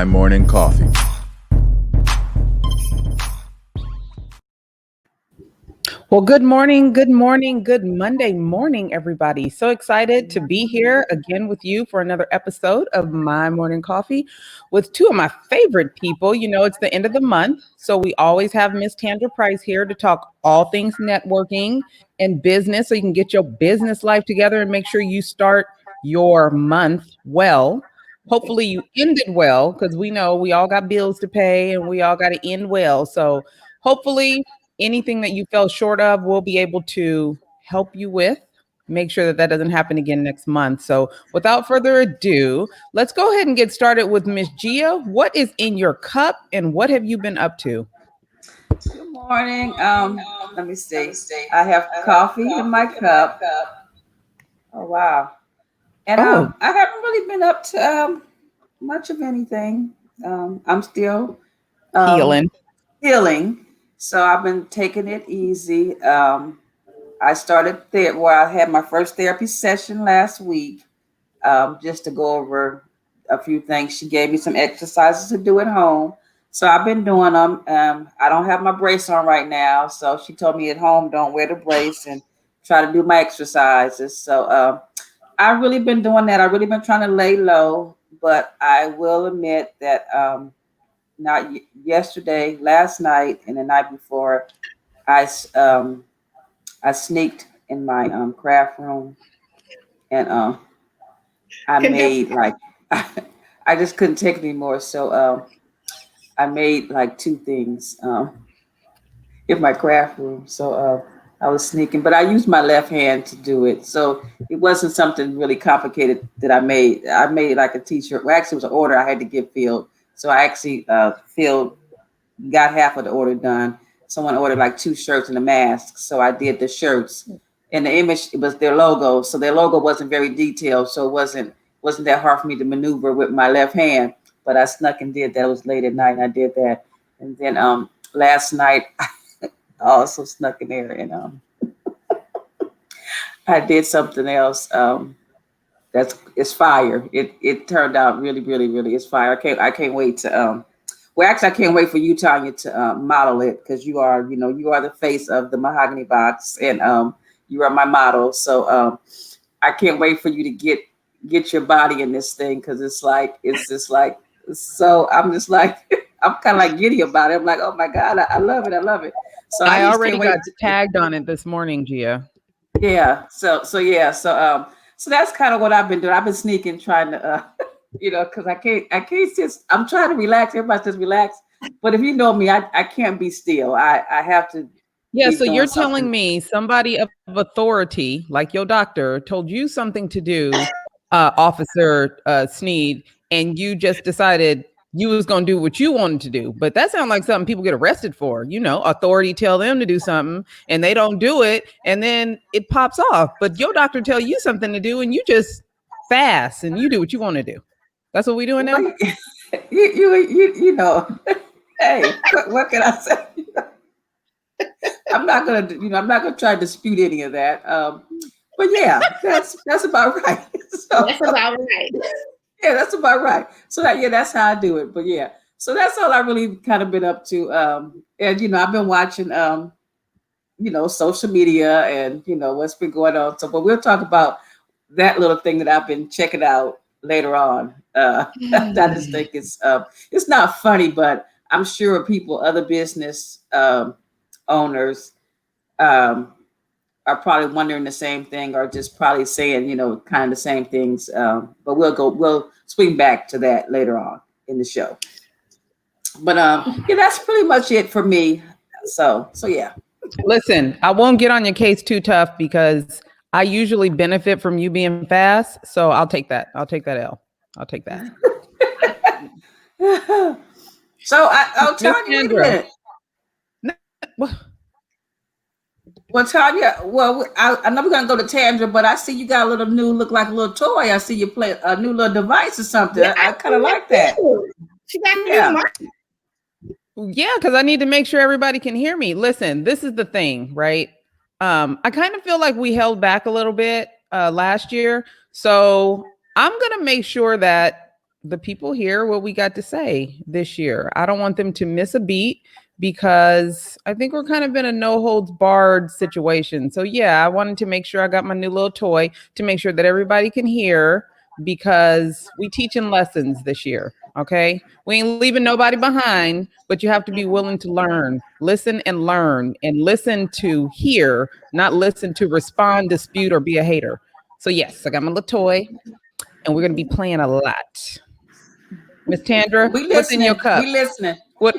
My Morning Coffee. Well, good morning, good Monday morning, everybody. So excited to be here again with you for another episode of My Morning Coffee with two of my favorite people. You know, it's the end of the month, so we always have Miss Tandra Price here to talk all things networking and business so you can get your business life together and make sure you start your month well. Hopefully you ended well because we know we all got bills to pay and we all got to end well. So hopefully anything that you fell short of, we'll be able to help you with. Make sure that that doesn't happen again next month. So without further ado, let's go ahead and get started with Miss Gia. What is in your cup and what have you been up to? Good morning. Let me see. I have coffee in my cup. Oh wow. And Oh, I haven't really been up to much of anything. I'm still um healing. healing. So I've been taking it easy. I started there where I had my first therapy session last week, just to go over a few things. She gave me some exercises to do at home. So I've been doing them. I don't have my brace on right now. So she told me at home, don't wear the brace and try to do my exercises. So I've really been doing that. I've really been trying to lay low, but I will admit that not yesterday, last night, and the night before, I I sneaked in my craft room and I made like I just couldn't take it anymore. So I made like two things in my craft room. So I was sneaking, but I used my left hand to do it. So it wasn't something really complicated that I made. I made like a t-shirt. Well, actually, it was an order I had to get filled. So I actually got half of the order done. Someone ordered like two shirts and a mask. So I did the shirts. And the image, it was their logo. So their logo wasn't very detailed. So it wasn't that hard for me to maneuver with my left hand. But I snuck and did that. It was late at night and I did that. And then last night I also snuck in there and I did something else. It's fire. It turned out really, really, really it's fire. I can't wait to well, actually, I can't wait for you, Tonya, to model it because you are the face of the mahogany box, and you are my model. So I can't wait for you to get your body in this thing because it's just like so. I'm just like I'm kind of like giddy about it. I'm like, oh my god, I love it, I love it. So I I just already can't wait. got tagged on it this morning, Gia. Yeah. So that's kind of what I've been doing. I've been sneaking, trying to because I can't just I'm trying to relax. Everybody says relax. But if you know me, I can't be still. I have to Yeah, be so doing you're telling something. me somebody of authority, like your doctor, told you something to do, Officer Sneed, and you just decided you was going to do what you wanted to do. But that sounds like something people get arrested for. You know, authority tell them to do something and they don't do it, and then it pops off. But your doctor tell you something to do, and you just fast and you do what you want to do. That's what we doing now. Well, you know, hey, what can I say? I'm not gonna try to dispute any of that. But yeah, that's about right. So That's about right. yeah, that's about right. So that's how I do it. But yeah, so that's all I really kind of been up to. And I've been watching social media and what's been going on. So, but we'll talk about that little thing that I've been checking out later on. I just think it's not funny, but I'm sure people, other business owners, um, are probably wondering the same thing or just probably saying, kind of the same things. But we'll swing back to that later on in the show. But yeah, that's pretty much it for me. So yeah. Listen, I won't get on your case too tough because I usually benefit from you being fast. So I'll take that. I'll take that L. I'll take that. So I'll Miss tell you, wait a Tandra. minute. Well, Tanya, I know we're gonna go to Tandra, but I see you got a little new, look like a little toy. I see you play a new little device or something. Yeah, I kind of like that. She got me Yeah. Yeah, because I need to make sure everybody can hear me. Listen, this is the thing, right? I kind of feel like we held back a little bit last year. So I'm gonna make sure that the people hear what we got to say this year. I don't want them to miss a beat because I think we're kind of in a no holds barred situation. So, yeah, I wanted to make sure I got my new little toy to make sure that everybody can hear because we teaching lessons this year. Okay. We ain't leaving nobody behind, but you have to be willing to learn and listen to hear, not listen to respond, dispute, or be a hater. So, yes, I got my little toy and we're going to be playing a lot. Miss Tandra, We what's in your listening. cup? We listening. What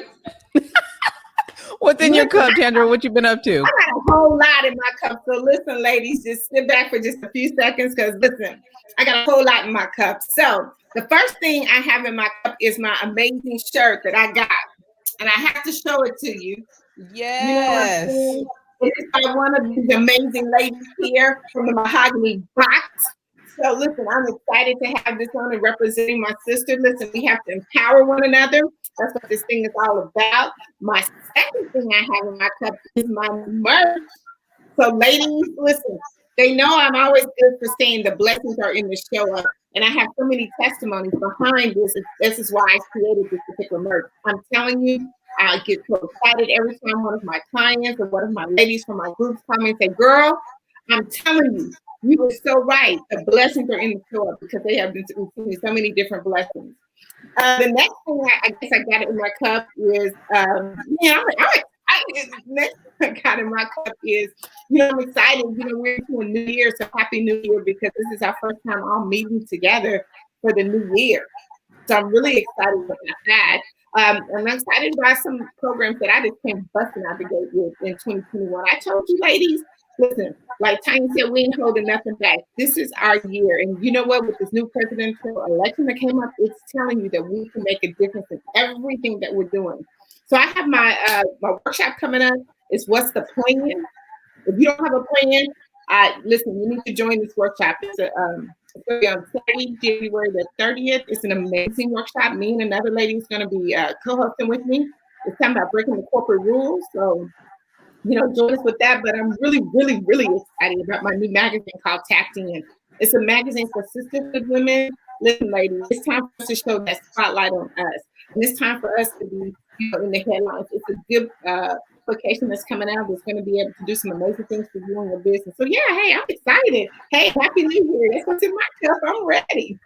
What's in your Listen, cup, Tandra? What you been up to? I got a whole lot in my cup. So listen, ladies, just sit back for just a few seconds because listen, I got a whole lot in my cup. So the first thing I have in my cup is my amazing shirt that I got. And I have to show it to you. You know what I'm Yes. saying? It's by one of these amazing ladies here from the Mahogany Box. So listen, I'm excited to have this on and representing my sister. Listen, we have to empower one another. That's what this thing is all about. My second thing I have in my cup is my merch. So ladies, listen, they know I'm always good for saying the blessings are in the show up. And I have so many testimonies behind this. This is why I created this particular merch. I'm telling you, I get so excited every time one of my clients or one of my ladies from my groups come and say, girl, I'm telling you, you were so right. The blessings are in the show up because they have been receiving so many different blessings. The next thing I guess I got in my cup is, next thing I got in my cup is, I'm excited. We're into a new year, so happy new year because this is our first time all meeting together for the new year. So I'm really excited about that. I'm excited about some programs that I just came busting out the gate with in 2021. I told you, ladies, listen, like Tanya said, we ain't holding nothing back. This is our year. And you know what? With this new presidential election that came up, it's telling you that we can make a difference in everything that we're doing. So I have my workshop coming up. It's What's the Plan? If you don't have a plan, listen, you need to join this workshop. It's going to be on Saturday, January the 30th. It's an amazing workshop. Me and another lady is going to be co-hosting with me. It's talking about breaking the corporate rules. So, join us with that. But I'm really, really, really excited about my new magazine called Tapped In. It's a magazine for sisterhood women. Listen, ladies, it's time for us to show that spotlight on us. And it's time for us to be in the headlines. It's a good application that's coming out that's going to be able to do some amazing things for you and your business. So, yeah, hey, I'm excited. Hey, Happy New Year. That's what's in my cup. I'm ready.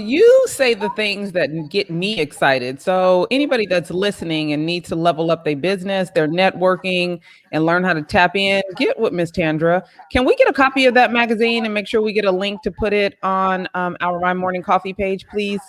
You say the things that get me excited. So anybody that's listening and needs to level up their business, their networking, and learn how to tap in, get with Miss Tandra. Can we get a copy of that magazine and make sure we get a link to put it on our My Morning Coffee page, please?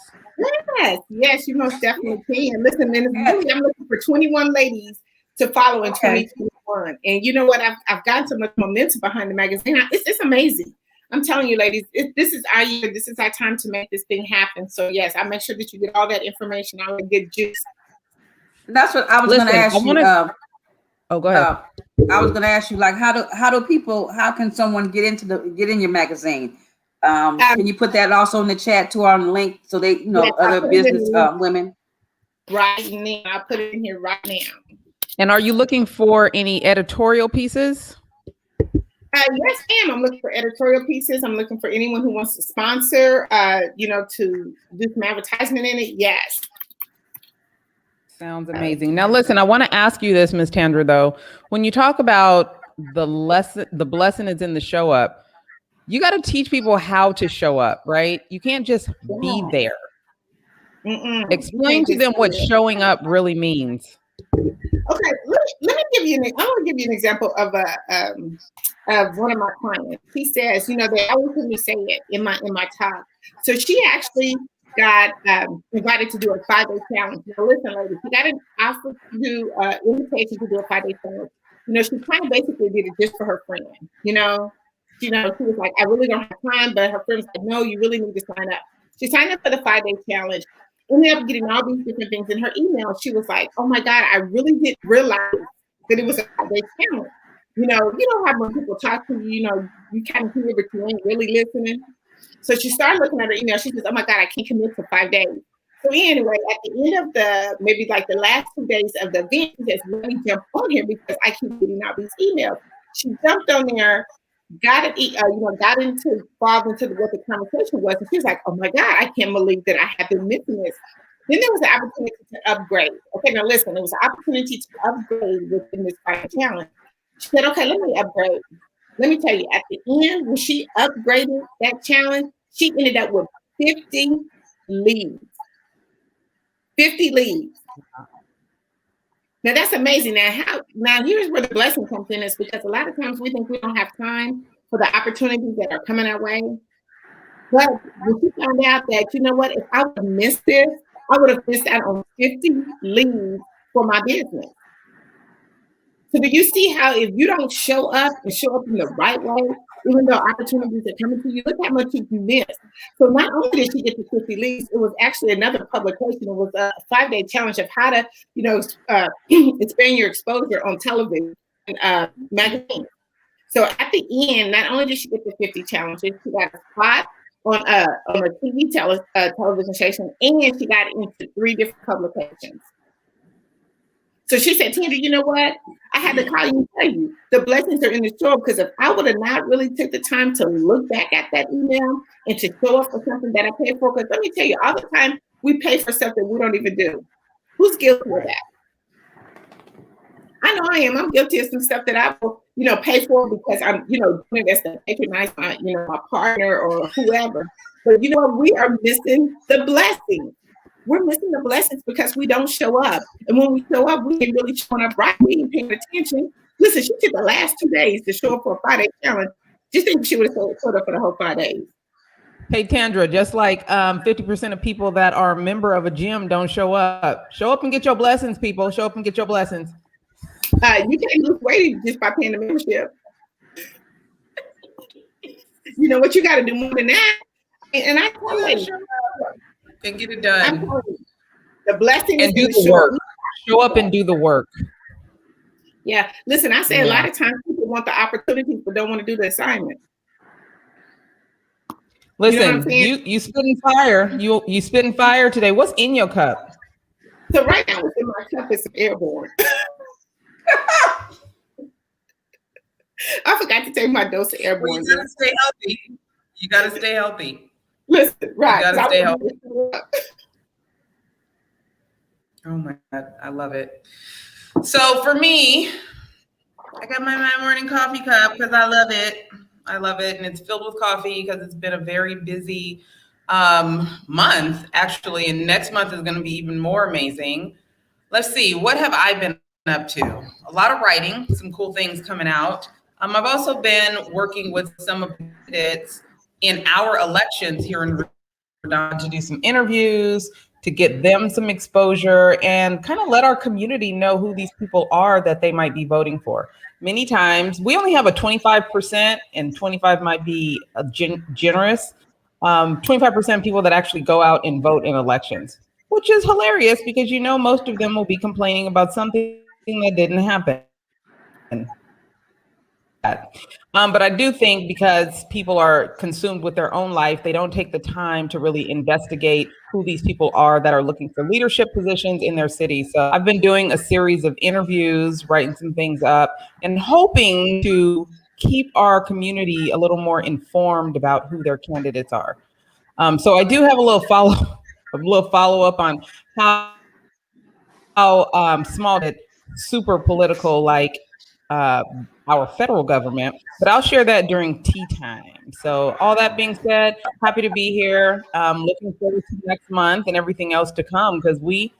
Yes, you most definitely can. Listen, man, I'm looking for 21 ladies to follow in 2021. And you know what? I've gotten so much momentum behind the magazine. It's amazing. I'm telling you, ladies, this is our year. This is our time to make this thing happen. So, yes, I'll make sure that you get all that information, all the good juice. That's what I was going to ask you. Oh, go ahead. I was going to ask you, like, how can someone get in your magazine? Can you put that also in the chat to our link so they, other business women? Right now, I'll put it in here right now. And are you looking for any editorial pieces? Yes, ma'am. I'm looking for editorial pieces. I'm looking for anyone who wants to sponsor, to do some advertisement in it. Yes. Sounds amazing. Now, listen, I want to ask you this, Ms. Tandra, though. When you talk about the blessing is in the show up, you got to teach people how to show up, right? You can't just be there. Explain to them what showing up really means. Okay, let me give you I want to give you an example of one of my clients. He says, they always hear me say it in my talk. So she actually got invited to do a 5-day challenge. Now listen, ladies, she got an offer to do invitation to do a 5-day challenge. She kind of basically did it just for her friend. She was like, I really don't have time, but her friend said, no, you really need to sign up. She signed up for the 5-day challenge. Ended up getting all these different things in her email. She was like, oh my God, I really didn't realize that it was a 5-day challenge. You don't have when people talk to you, you kind of hear, but you ain't really listening. So she started looking at her email. She says, oh my God, I can't commit to 5 days. So anyway, at the end of maybe like the last 2 days of the event, she says, let me jump on here because I keep getting out these emails. She jumped on there, got into involved into what the conversation was, and she was like, "Oh my God, I can't believe that I have been missing this." Then there was an opportunity to upgrade. Okay, now listen, there was an opportunity to upgrade within this fight challenge. She said, "Okay, let me upgrade." Let me tell you, at the end, when she upgraded that challenge, she ended up with 50 leads. 50 leads. Now that's amazing. Now here's where the blessing comes in, is because a lot of times we think we don't have time for the opportunities that are coming our way. But when she found out that, you know what, if I would have missed this, I would have missed out on 50 leads for my business. So do you see how if you don't show up and show up in the right way, even though opportunities are coming to you, look how much you missed. So not only did she get the 50 leads, it was actually another publication. It was a 5-day challenge of how to, expand your exposure on television and magazines. So at the end, not only did she get the 50 challenges, she got a spot on a television station, and she got into 3 different publications. So she said, "Tandra, you know what? I had to call you and tell you the blessings are in the store, because if I would have not really took the time to look back at that email and to show up for something that I paid for, because let me tell you, all the time we pay for stuff that we don't even do. Who's guilty of that? I know I am. I'm guilty of some stuff that I will, pay for because I'm, doing it as to patronize my, my partner or whoever. But you know what? We are missing the blessings. We're missing the blessings because we don't show up. And when we show up, we ain't really showing up right. We ain't paying attention. Listen, she took the last 2 days to show up for a 5-day challenge. Just think she would have showed up for the whole 5 days. Hey, Tandra, just like 50% of people that are a member of a gym don't show up. Show up and get your blessings, people. Show up and get your blessings. You can't lose weight just by paying the membership. You know what? You got to do more than that. And I tell you, and get it done. The blessing and do the work. Show up and do the work. Yeah. Listen, I say a lot of times people want the opportunities but don't want to do the assignment. Listen, you spitting fire. You spitting fire today. What's in your cup? So right now what's in my cup is some Airborne. I forgot to take my dose of Airborne. Well, you gotta stay healthy. You gotta stay healthy. Listen, right. You gotta stay healthy. Oh my God, I love it. So for me, I got my morning coffee cup because I love it. I love it. And it's filled with coffee because it's been a very busy month, actually. And next month is going to be even more amazing. Let's see. What have I been up to? A lot of writing, some cool things coming out. I've also been working with some of the candidates in our elections here in Rhode to do some interviews, to get them some exposure and kind of let our community know who these people are that they might be voting for. Many times we only have a 25%, and 25 might be a generous, 25% people that actually go out and vote in elections, which is hilarious because most of them will be complaining about something that didn't happen. But I do think because people are consumed with their own life, they don't take the time to really investigate who these people are that are looking for leadership positions in their city. So I've been doing a series of interviews, writing some things up, and hoping to keep our community a little more informed about who their candidates are. So I do have a little follow up on how small, super political, like our federal government, but I'll share that during tea time. So all that being said, happy to be here. Looking forward to next month and everything else to come because we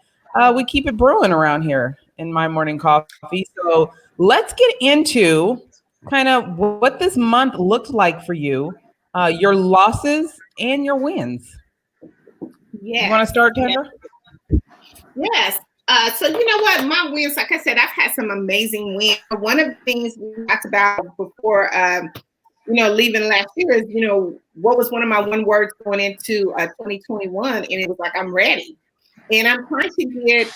keep it brewing around here in my morning coffee. So let's get into kind of what this month looked like for you, your losses and your wins. Yes. You want to start, Tandra? Yes. So you know what, my wins, like I said, I've had some amazing wins. One of the things we talked about before, leaving last year is, what was one of my one words going into 2021, and it was like, I'm ready. And I'm trying to get,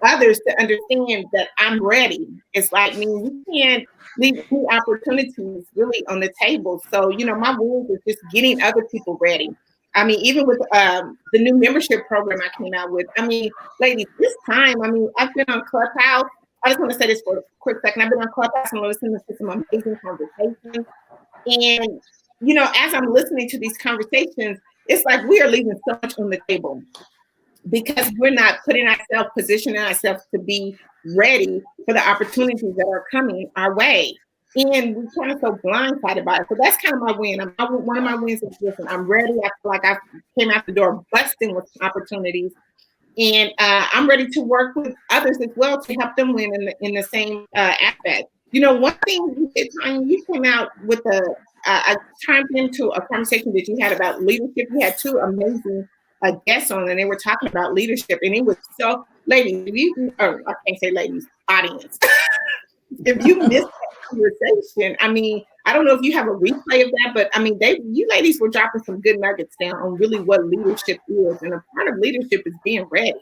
others to understand that I'm ready. It's like, you can't leave any opportunities really on the table. So, my wins is just getting other people ready. I mean, even with the new membership program I came out with, ladies, this time, I've been on Clubhouse. I just want to say this for a quick second. I've been on Clubhouse and listening to some amazing conversations. And, as I'm listening to these conversations, it's like we are leaving so much on the table because we're not positioning ourselves to be ready for the opportunities that are coming our way. And we're kind of so blindsided by it. So that's kind of my win. One of my wins is, listen, I'm ready. I feel like I came out the door busting with opportunities. And I'm ready to work with others as well to help them win in the same aspect. One thing you came out with I chimed into a conversation that you had about leadership. You had two amazing guests on, and they were talking about leadership, and it was so, ladies, I can't say ladies, audience. If you missed that conversation, I don't know if you have a replay of that, but you ladies were dropping some good nuggets down on really what leadership is, and a part of leadership is being ready.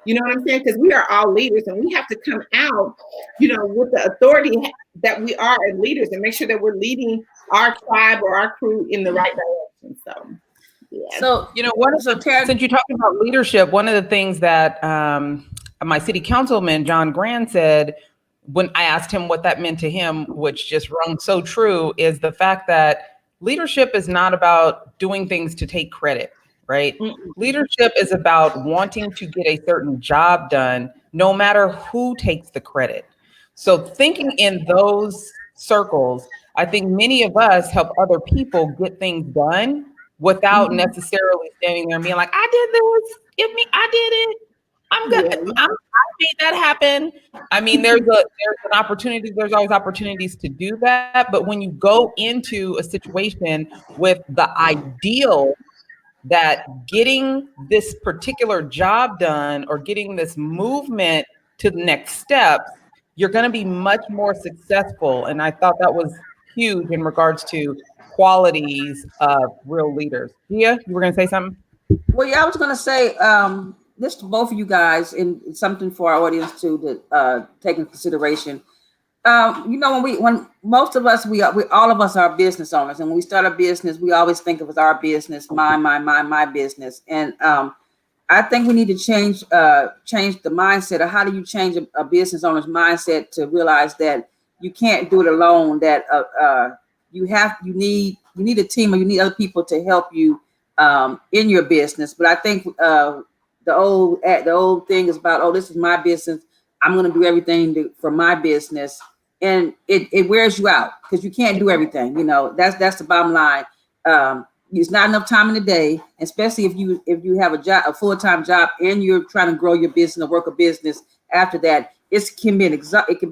You know what I'm saying? Because we are all leaders, and we have to come out, with the authority that we are as leaders, and make sure that we're leading our tribe or our crew in the right direction. So, yeah. So, since you're talking about leadership, one of the things that my city councilman, John Grand, said when I asked him what that meant to him, which just rung so true, is the fact that leadership is not about doing things to take credit, right? Mm-mm. Leadership is about wanting to get a certain job done, no matter who takes the credit. So thinking in those circles, I think many of us help other people get things done without necessarily standing there and being like, I did this, I did it. I'm good. I made that happen. There's an opportunity. There's always opportunities to do that. But when you go into a situation with the ideal that getting this particular job done or getting this movement to the next steps, you're going to be much more successful. And I thought that was huge in regards to qualities of real leaders. Gia, you were going to say something? Well, yeah, I was going to say this to both of you guys, and something for our audience to take into consideration. When most of us, we all of us are business owners, and when we start a business, we always think of it as our business, my business. And I think we need to change the mindset. Or how do you change a business owner's mindset to realize that you can't do it alone? That you need a team, or you need other people to help you in your business. But I think the old thing is about, oh, this is my business, I'm going to do everything for my business, and it wears you out because you can't do everything. That's the bottom line. It's not enough time in the day, especially if you have a full-time job and you're trying to grow your business or work a business after that. It can be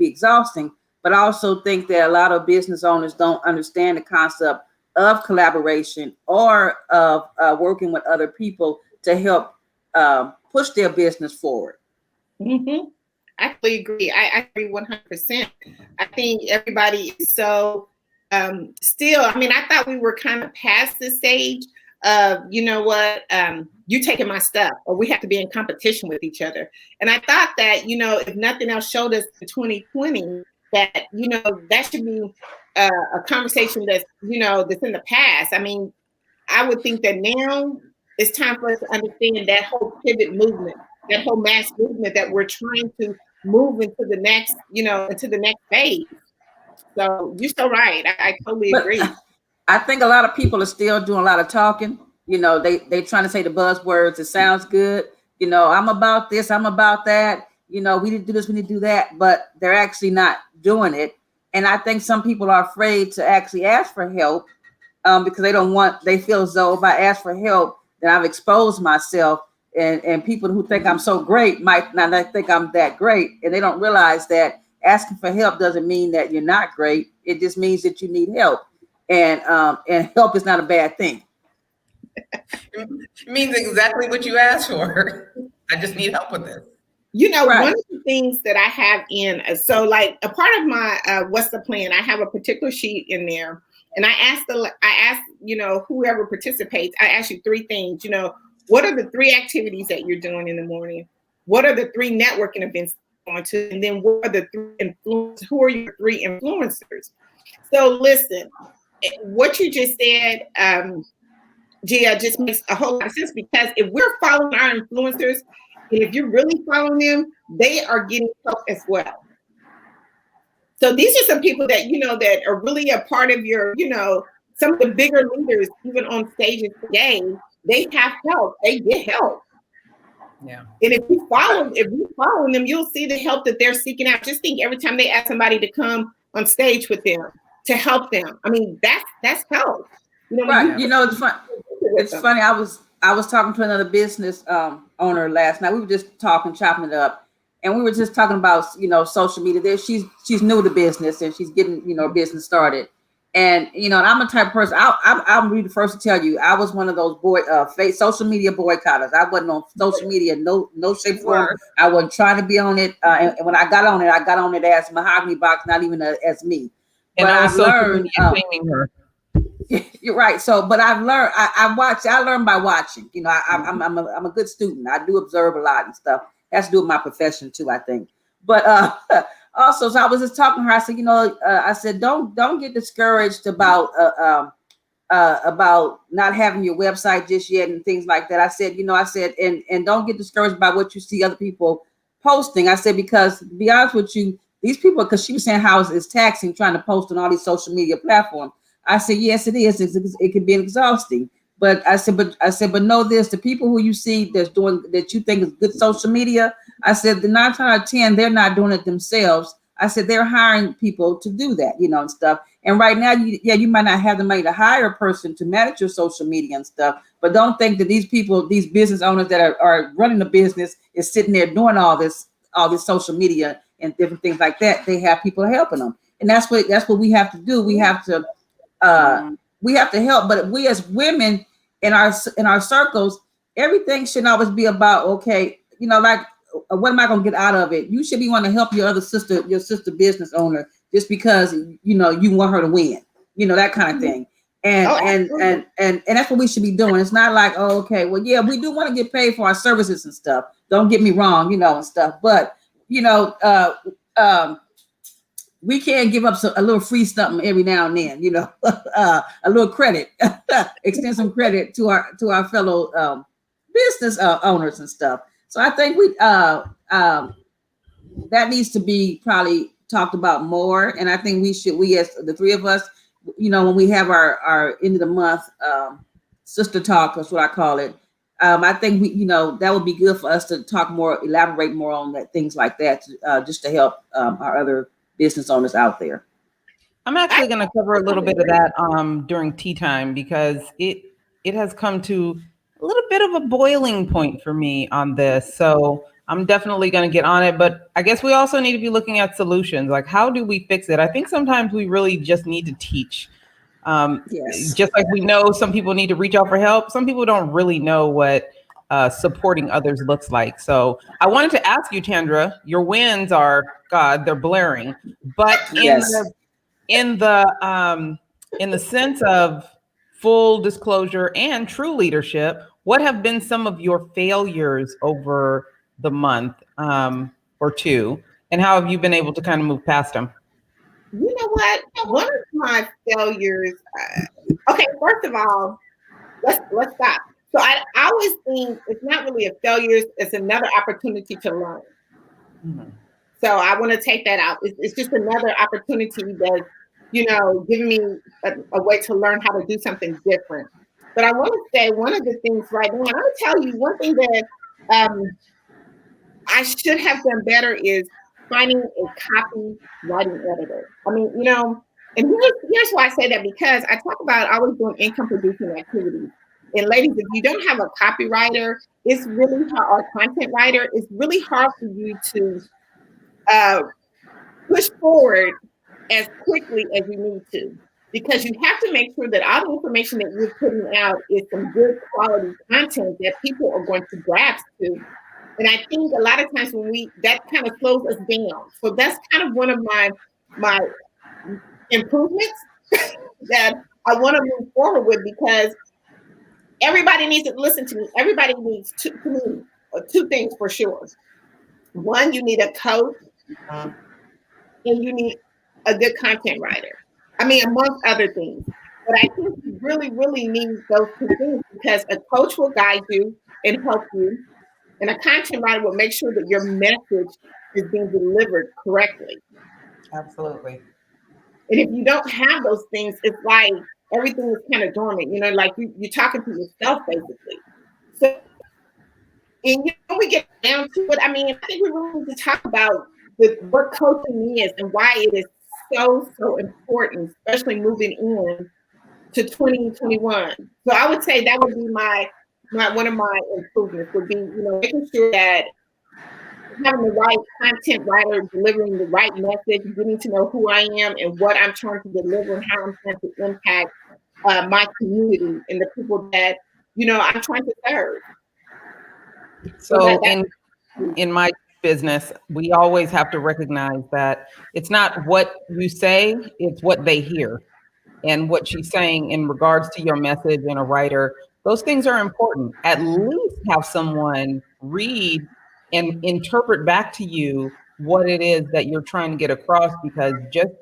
exhausting. But I also think that a lot of business owners don't understand the concept of collaboration or of working with other people to help push their business forward. Mm-hmm. I completely agree. I agree 100%. I think everybody is so still. I thought we were kind of past the stage of, you taking my stuff, or we have to be in competition with each other. And I thought that, if nothing else showed us in 2020, that, that should be a conversation that's, that's in the past. I would think that now it's time for us to understand that whole pivot movement, that whole mass movement that we're trying to move into the next, into the next phase. So you're so right. I totally agree. I think a lot of people are still doing a lot of talking. They trying to say the buzzwords. It sounds good. I'm about this, I'm about that. We need to do this, we need to do that, but they're actually not doing it. And I think some people are afraid to actually ask for help because they feel as though if I ask for help, then I've exposed myself. And people who think I'm so great might not think I'm that great. And they don't realize that asking for help doesn't mean that you're not great. It just means that you need help. And help is not a bad thing. It means exactly what you asked for. I just need help with this. Right. One of the things that I have so like a part of my what's the plan, I have a particular sheet in there. And I asked, whoever participates, I ask you three things. What are the three activities that you're doing in the morning? What are the three networking events you're going to? And then what are the who are your three influencers? So listen, what you just said, Gia, just makes a whole lot of sense, because if we're following our influencers, and if you're really following them, they are getting help as well. So these are some people that, that are really a part of your, some of the bigger leaders, even on stages today, they have help. They get help. Yeah. And if you follow them, you'll see the help that they're seeking out. Just think every time they ask somebody to come on stage with them to help them. I mean, that's help. Right. It's fun. It's funny. I was talking to another business owner last night. We were just chopping it up, and we were just talking about social media. There, she's new to business and she's getting business started. And I'm a type of person. I'll be the first to tell you, I was one of those social media boycotters. I wasn't on social media, no shape or form. I wasn't trying to be on it. And when I got on it as Mahogany Box, not even as me. And but I've learned shaming her. You're right. So, but I've learned. I learned by watching. I'm a good student. I do observe a lot and stuff. That's to do with my profession too, I think. But also, so I was just talking to her. I said, I said, don't get discouraged about not having your website just yet and things like that. I said, and don't get discouraged by what you see other people posting. I said, because to be honest with you, these people, because she was saying how it's taxing trying to post on all these social media platforms. I said, yes, it is. It can be exhausting. But I said, but know this: the people who you see that's doing that you think is good social media, I said, the 9 times out of 10, they're not doing it themselves. I said they're hiring people to do that, and stuff. And right now, you might not have the money to hire a person to manage your social media and stuff. But don't think that these people, these business owners that are running the business, is sitting there doing all this social media and different things like that. They have people helping them, and that's what we have to do. We have to help. But we as women in our circles, everything shouldn't always be about, okay, like, what am I going to get out of it? You should be wanting to help your sister business owner just because you want her to win, that kind of thing. And that's what we should be doing. It's not like, oh, okay, well, yeah, we do want to get paid for our services and stuff. Don't get me wrong, and stuff. But we can give up a little free something every now and then, a little credit, extend some credit to our fellow business owners and stuff. So I think that needs to be probably talked about more. And I think we as the three of us, when we have our end of the month sister talk, that's what I call it. I think that would be good for us to talk more, elaborate more on that, things like that, just to help our other business owners out there. I'm actually going to cover a little bit of that during tea time, because it has come to a little bit of a boiling point for me on this. So I'm definitely going to get on it. But I guess we also need to be looking at solutions. Like, how do we fix it? I think sometimes we really just need to teach. Yes. Just like we know some people need to reach out for help, some people don't really know what supporting others looks like. So I wanted to ask you, Tandra, your wins are, God, they're blaring. But in the sense of full disclosure and true leadership, what have been some of your failures over the month or two, and how have you been able to kind of move past them? You know what? One of my failures. Okay, first of all, let's stop. So I always think it's not really a failure; it's another opportunity to learn. Mm-hmm. So I want to take that out. It's just another opportunity that, giving me a way to learn how to do something different. But I want to say one of the things right now. I'm going to tell you one thing that I should have done better is finding a copywriting editor. I mean, and here's why I say that, because I talk about always doing income producing activities. And ladies, if you don't have a copywriter, it's really hard, or content writer, it's really hard for you to push forward as quickly as you need to, because you have to make sure that all the information that you're putting out is some good quality content that people are going to grasp to. And I think a lot of times that kind of slows us down. So that's kind of one of my improvements that I want to move forward with, because everybody needs to listen to me. Everybody needs two things for sure. One, you need a coach, and you need a good content writer. I mean, amongst other things. But I think you really, really need those two things, because a coach will guide you and help you, and a content writer will make sure that your message is being delivered correctly. Absolutely. And if you don't have those things, it's like everything is kind of dormant, like you're talking to yourself basically. So, and we get down to it. I mean, I think we really need to talk about what coaching is and why it is so important, especially moving in to 2021. So I would say that would be my one of my improvements would be, making sure that having the right content writer delivering the right message, getting to know who I am and what I'm trying to deliver and how I'm trying to impact my community and the people that I'm trying to serve. So in my business, we always have to recognize that it's not what you say, it's what they hear. And what she's saying in regards to your message and a writer, those things are important. At least have someone read and interpret back to you what it is that you're trying to get across, because just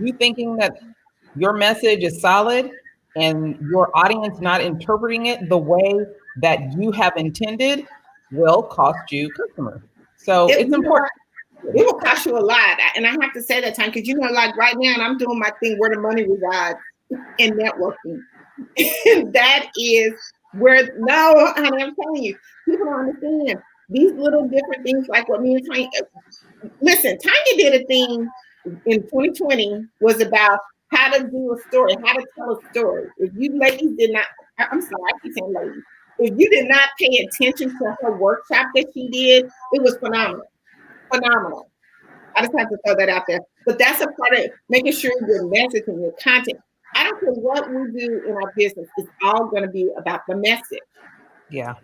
you thinking that your message is solid and your audience not interpreting it the way that you have intended will cost you customers. So it's important. It will cost you a lot. And I have to say that, time, because like right now, and I'm doing my thing where the money resides in networking. And that is where, no, honey, I'm telling you, people don't understand these little different things, like what me and Tanya, listen, Tanya did a thing in 2020 was about how to do a story, how to tell a story. If you ladies did not, I'm sorry, I keep saying ladies. If you did not pay attention to her workshop that she did, it was phenomenal. Phenomenal. I just have to throw that out there. But that's a part of making sure your message and your content. I don't care what we do in our business, it's all going to be about the message. Yeah.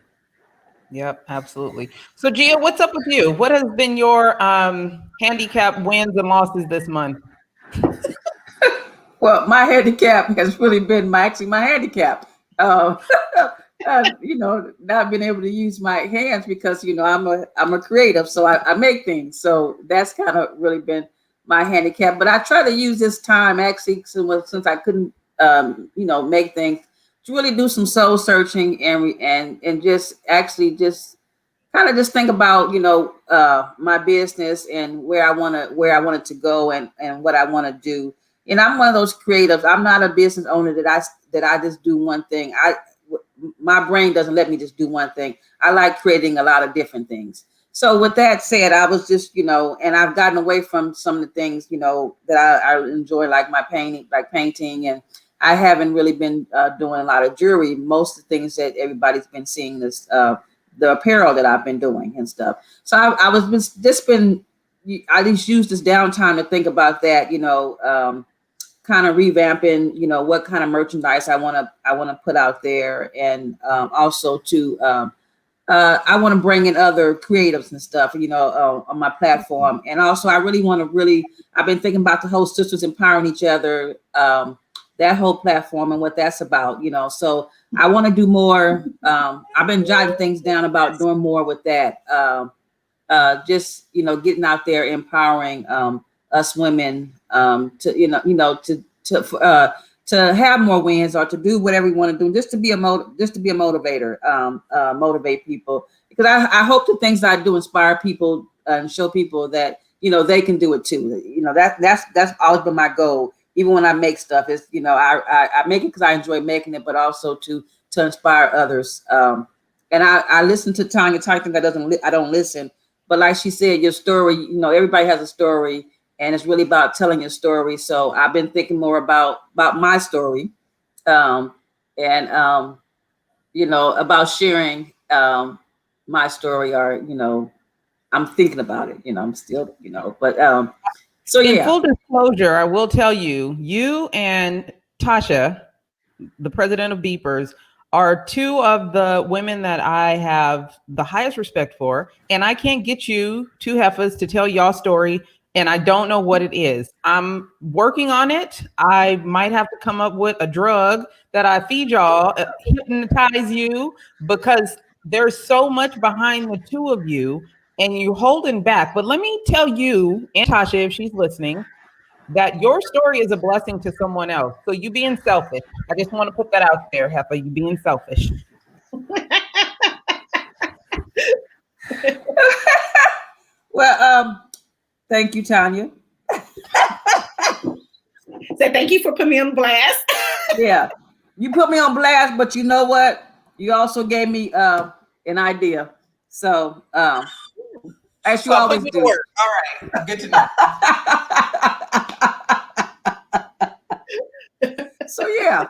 Yep, absolutely. So Gia, what's up with you? What has been your handicap wins and losses this month? Well, my handicap has really been my handicap. Not being able to use my hands because I'm a creative, so I make things. So that's kind of really been my handicap. But I try to use this time actually since I couldn't make things to really do some soul searching and just actually just kind of just think about my business and where I want it to go and what I want to do. And I'm one of those creatives. I'm not a business owner that I just do one thing. My brain doesn't let me just do one thing. I like creating a lot of different things. So with that said, I was just, and I've gotten away from some of the things, that I enjoy, like my painting, and I haven't really been doing a lot of jewelry. Most of the things that everybody's been seeing this, the apparel that I've been doing and stuff. So I just used this downtime to think about that, kind of revamping, what kind of merchandise I want to put out there, and also to I want to bring in other creatives and stuff, on my platform. And also I really want to I've been thinking about the whole sisters empowering each other, that whole platform and what that's about, so I want to do more. I've been jotting things down about doing more with that. Just, getting out there, empowering us women, to have more wins or to do whatever we want to do, just to be a motivator, motivate people, because I hope the things that I do inspire people and show people that they can do it too. That's always been my goal. Even when I make stuff, it's I make it because I enjoy making it, but also to inspire others. And I listen to Tonya. Tonya think I don't listen, but like she said, your story. Everybody has a story. And it's really about telling your story. So I've been thinking more about my story, and about sharing my story. Or I'm thinking about it. I'm still but so yeah. In full disclosure, I will tell you, you and Tasha, the president of Beepers, are two of the women that I have the highest respect for. And I can't get you two heifers to tell y'all story, and I don't know what it is. I'm working on it. I might have to come up with a drug that I feed y'all, hypnotize you, because there's so much behind the two of you and you holding back. But let me tell you, and Tasha, if she's listening, that your story is a blessing to someone else. So you being selfish. I just want to put that out there, Heifer. You being selfish. Well, thank you, Tonya. So thank you for putting me on blast. Yeah, you put me on blast, but you know what? You also gave me an idea. So as you So I'll put always you to do. work. All right, good to know. So yeah.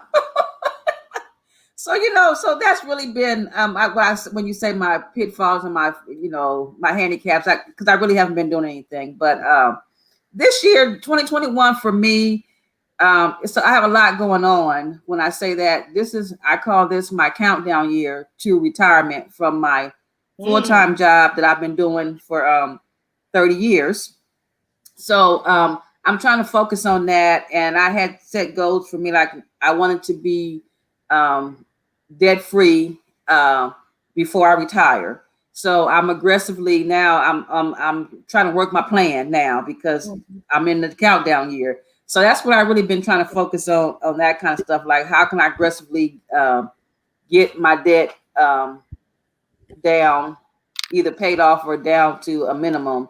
So so that's really been when you say my pitfalls and my my handicaps, because I really haven't been doing anything. But this year, 2021 for me, so I have a lot going on. When I say that, I call this my countdown year to retirement from my full-time job that I've been doing for 30 years. So I'm trying to focus on that, and I had set goals for me, like I wanted to be debt free before I retire. So I'm aggressively now. I'm trying to work my plan now because I'm in the countdown year. So that's what I've really been trying to focus on that kind of stuff. Like, how can I aggressively get my debt down, either paid off or down to a minimum.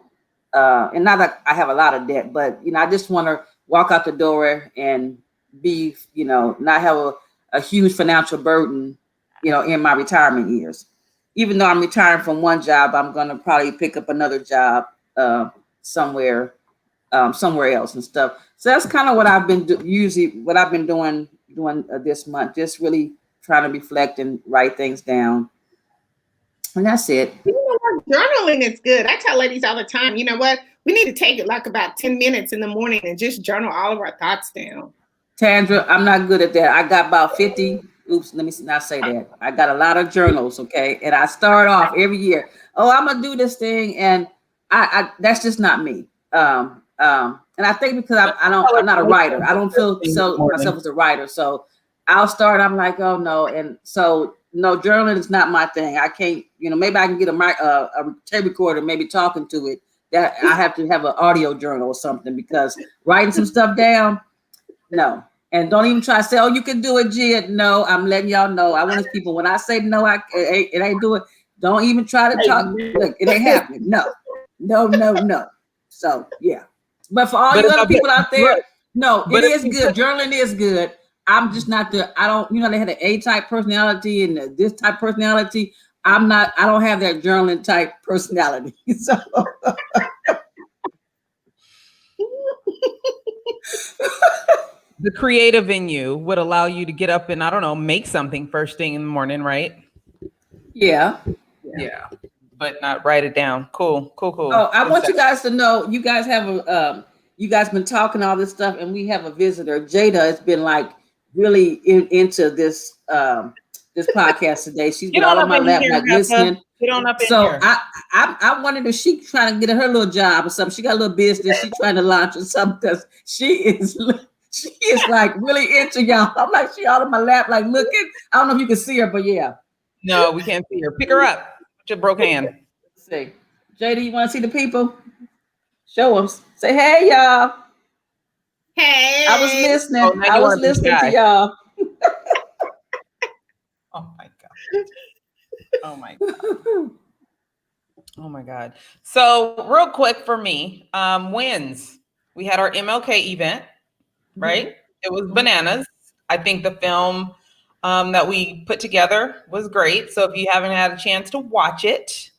And not that I have a lot of debt, but I just want to walk out the door and be, not have a huge financial burden, in my retirement years. Even though I'm retiring from one job, I'm going to probably pick up another job somewhere else and stuff. So that's kind of what I've been what I've been doing this month, just really trying to reflect and write things down. And that's it. You know what? Journaling is good. I tell ladies all the time, you know what? We need to take it like about 10 minutes in the morning and just journal all of our thoughts down. Tandra, I'm not good at that. I got about 50. Oops, let me not say that. I got a lot of journals, okay? And I start off every year. Oh, I'm gonna do this thing, and I that's just not me. And I think because I'm not a writer. I don't feel myself as a writer. So I'll start. I'm like, oh no, and so no, journaling is not my thing. I can't. Maybe I can get a tape recorder, maybe talking to it. That I have to have an audio journal or something, because writing some stuff down, no. And don't even try to say, oh, you can do it, Jid. No, I'm letting y'all know. I want people, when I say no, it ain't do it. Don't even try to talk. Look, it ain't happening. No. So yeah. But for all you other people out there, no, it is good. Journaling is good. I'm just not they had an A-type personality and this type personality. I don't have that journaling type personality. So the creative in you would allow you to get up and, I don't know, make something first thing in the morning, right? Yeah. But not write it down. Cool. Oh, I want you guys to know, you guys have you guys been talking all this stuff, and we have a visitor. Jada has been like really into this this podcast today. She's been all on my lap, like listening. Get on up in so here. I wondered if she trying to get her little job or something. She got a little business. She trying to launch or something. She is like really into y'all. I'm like, she all on my lap, like looking. I don't know if you can see her, but yeah. No, we can't see her. Pick her up. Put your broke hand. Let's see. JD, you want to see the people? Show them. Say, hey, y'all. Hey. I was listening. I was listening to y'all. Oh my God. Oh my God. So real quick for me, wins. We had our MLK event, right? It was bananas. I think the film that we put together was great. So if you haven't had a chance to watch it,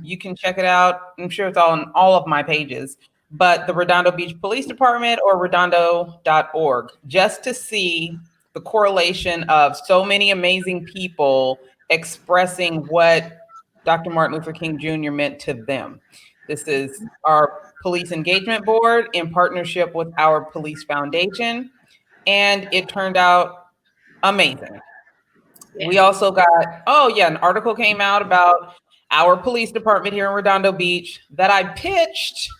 you can check it out. I'm sure it's on all of my pages, but the Redondo Beach Police Department or redondo.org, just to see the correlation of so many amazing people expressing what Dr. Martin Luther King Jr. meant to them. This is our police engagement board in partnership with our police foundation, and it turned out amazing. Yeah. We also got, an article came out about our police department here in Redondo Beach that I pitched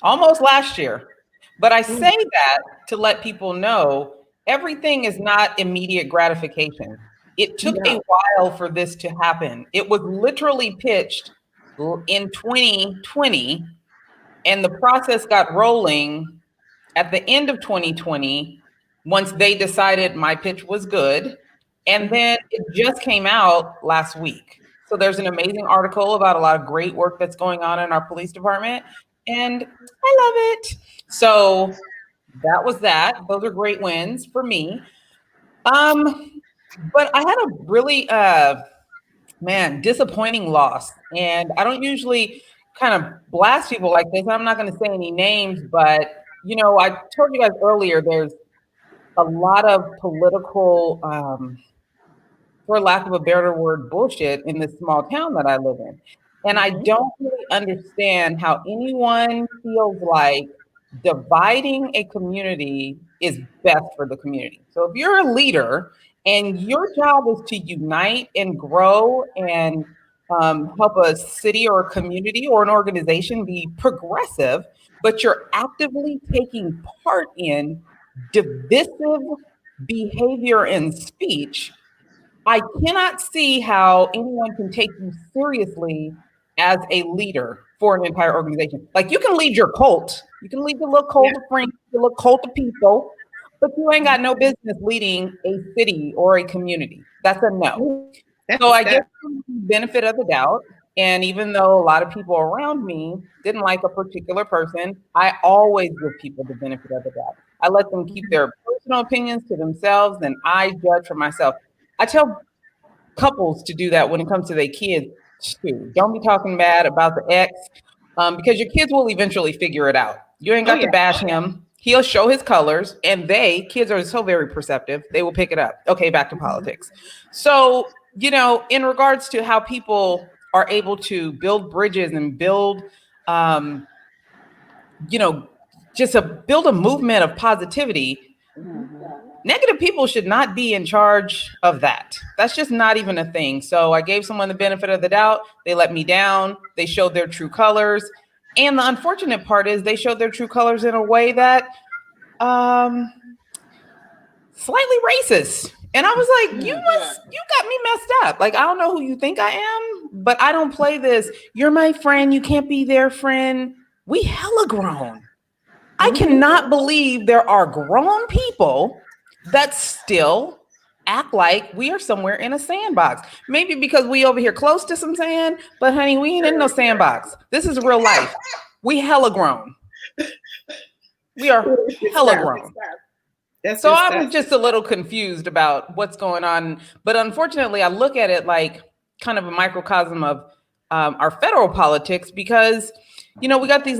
almost last year. But I say that to let people know everything is not immediate gratification. It took a while for this to happen. It was literally pitched in 2020, and the process got rolling at the end of 2020 once they decided my pitch was good. And then it just came out last week. So there's an amazing article about a lot of great work that's going on in our police department. and I love it. So that was that. Those are great wins for me. But I had a really disappointing loss. And I don't usually kind of blast people like this. I'm not going to say any names, but I told you guys earlier there's a lot of political for lack of a better word, bullshit in this small town that I live in. And I don't really understand how anyone feels like dividing a community is best for the community. So if you're a leader and your job is to unite and grow and help a city or a community or an organization be progressive, but you're actively taking part in divisive behavior and speech, I cannot see how anyone can take you seriously as a leader for an entire organization. Like you can lead your cult, you can lead the little cult of friends, the little cult of people, but you ain't got no business leading a city or a community. That's a no. So I guess benefit of the doubt. And even though a lot of people around me didn't like a particular person, I always give people the benefit of the doubt. I let them keep their personal opinions to themselves, and I judge for myself. I tell couples to do that when it comes to their kids too. Don't be talking bad about the ex, because your kids will eventually figure it out. You ain't got to bash him. He'll show his colors, and kids are so very perceptive. They will pick it up. Okay, back to politics. So, in regards to how people are able to build bridges and build, build a movement of positivity. Negative people should not be in charge of that. That's just not even a thing. So I gave someone the benefit of the doubt. They let me down. They showed their true colors. And the unfortunate part is they showed their true colors in a way that slightly racist. And I was like, you got me messed up. Like, I don't know who you think I am, but I don't play this. You're my friend. You can't be their friend. We hella grown. I cannot believe there are grown people that still act like we are somewhere in a sandbox. Maybe because we over here close to some sand, but honey, we ain't in no sandbox. This is real life. We hella grown. We are hella grown. So I was just a little confused about what's going on. But unfortunately, I look at it like kind of a microcosm of our federal politics because, we got these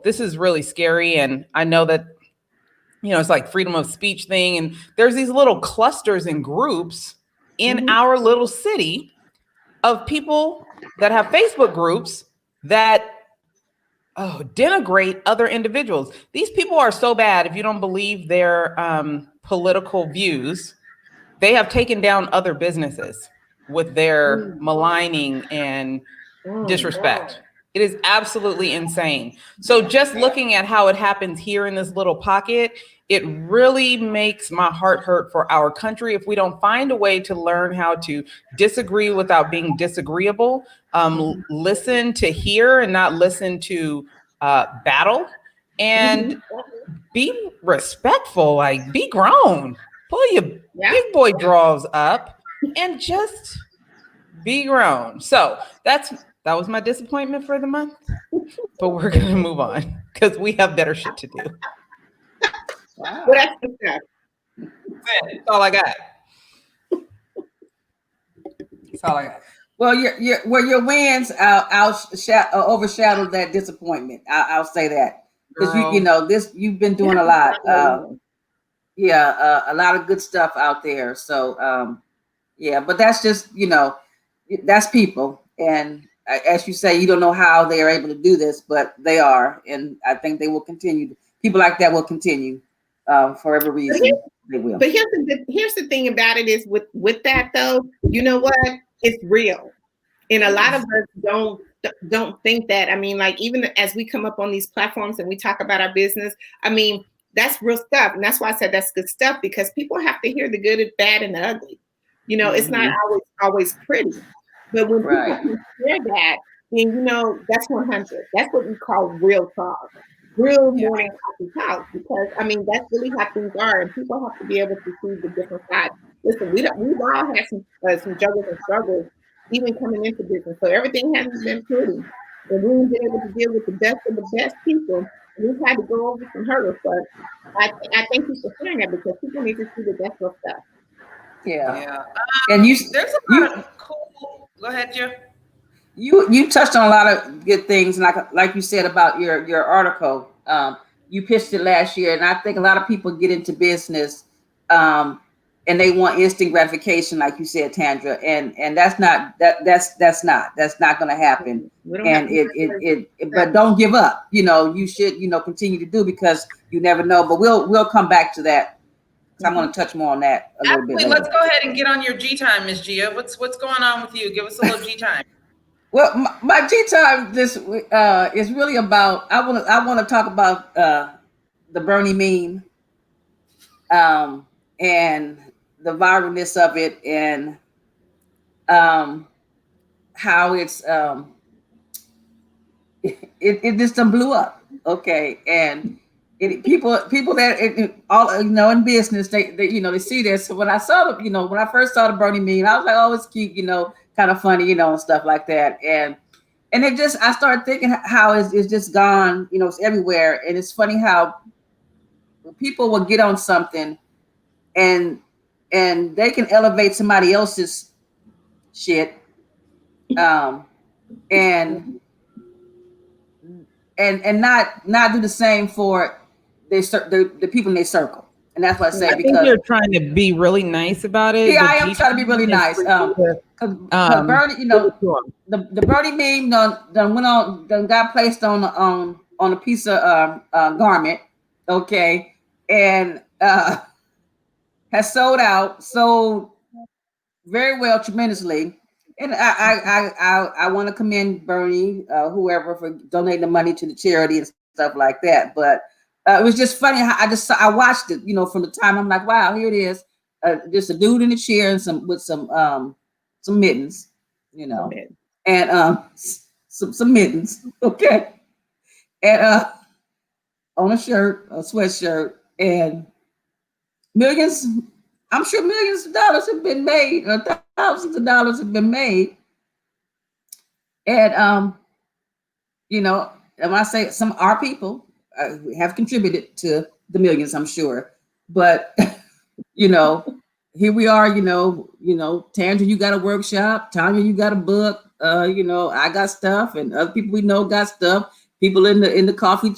this is really scary. And I know that, it's like freedom of speech thing. And there's these little clusters and groups in our little city of people that have Facebook groups that denigrate other individuals. These people are so bad. If you don't believe their political views, they have taken down other businesses with their maligning and disrespect. It is absolutely insane. So just looking at how it happens here in this little pocket, it really makes my heart hurt for our country if we don't find a way to learn how to disagree without being disagreeable, listen to hear and not listen to battle, and be respectful, like be grown, pull your big boy drawers up and just be grown. So that was my disappointment for the month, but we're going to move on because we have better shit to do. Wow. Well, that's all I got. That's all I got. Well, your wins overshadowed that disappointment. I'll say that because you've been doing a lot. A lot of good stuff out there. So but that's just that's people, and as you say, you don't know how they are able to do this, but they are, and I think they will continue. People like that will continue for every reason. They will. But here's the thing about it is with that though, you know what? It's real, and a lot of us don't think that. I mean, like even as we come up on these platforms and we talk about our business, I mean that's real stuff, and that's why I said that's good stuff because people have to hear the good, the bad, and the ugly. It's not always pretty, but when people hear that, then that's 100. That's what we call real talk, real morning coffee talk. Because I mean that's really how things are, and people have to be able to see the different sides. Listen, we've all had some juggles and struggles, even coming into business. So everything hasn't been pretty. and we haven't been able to deal with the best of the best people. We've had to go over some hurdles, but I thank you for sharing that because people need to see the best of stuff. Yeah. Yeah. And There's a lot of cool. Go ahead, Jeff. you touched on a lot of good things, like you said about your article. You pitched it last year, and I think a lot of people get into business, and they want instant gratification, like you said, Tandra, and that's not going to happen. And but don't give up. You should continue to do, because you never know. But we'll come back to that. So I'm going to touch more on that a little bit later. Let's go ahead and get on your G time, Miss Gia. What's going on with you? Give us a little G time. Well, my G time this is really about. I want to talk about the Brody Meme, and the viralness of it, and how it's it just blew up. Okay, and people that all in business, they see this. So when I saw when I first saw the Brody Meme, I was like, oh, it's cute, kind of funny, and stuff like that. And it just, I started thinking how it's just gone, it's everywhere. And it's funny how people will get on something and they can elevate somebody else's shit, and not do the same for the people in their circle. And that's what I say, because think you're trying to be really nice about it. Yeah, I am trying to be really nice. Brody, the Brody Meme done got placed on a piece of garment, okay, and has sold very well, tremendously. And I want to commend Bernie, whoever, for donating the money to the charity and stuff like that. But it was just funny how I watched it, from the time. I'm like, wow, here it is, just a dude in a chair and some mittens, and some mittens, okay, and on a sweatshirt, and millions. I'm sure millions of dollars have been made, or thousands of dollars have been made, and and when I say some, our people have contributed to the millions, I'm sure, but here we are, Tandra, you got a workshop, Tonya, you got a book, I got stuff, and other people we know got stuff. People in the coffee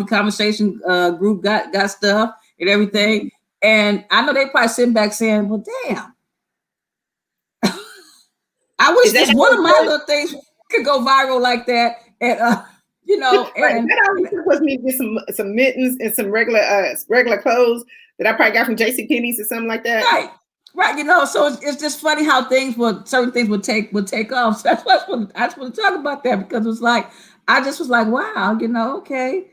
conversation group got stuff and everything. And I know they probably sitting back saying, well, damn, I wish this one of my little things could go viral like that. And and that always was me with some mittens and some regular clothes that I probably got from JCPenney's or something like that. Right. So it's just funny how certain things would take off. So that's what I just want to talk about that, because it was like, I just was like, wow, okay,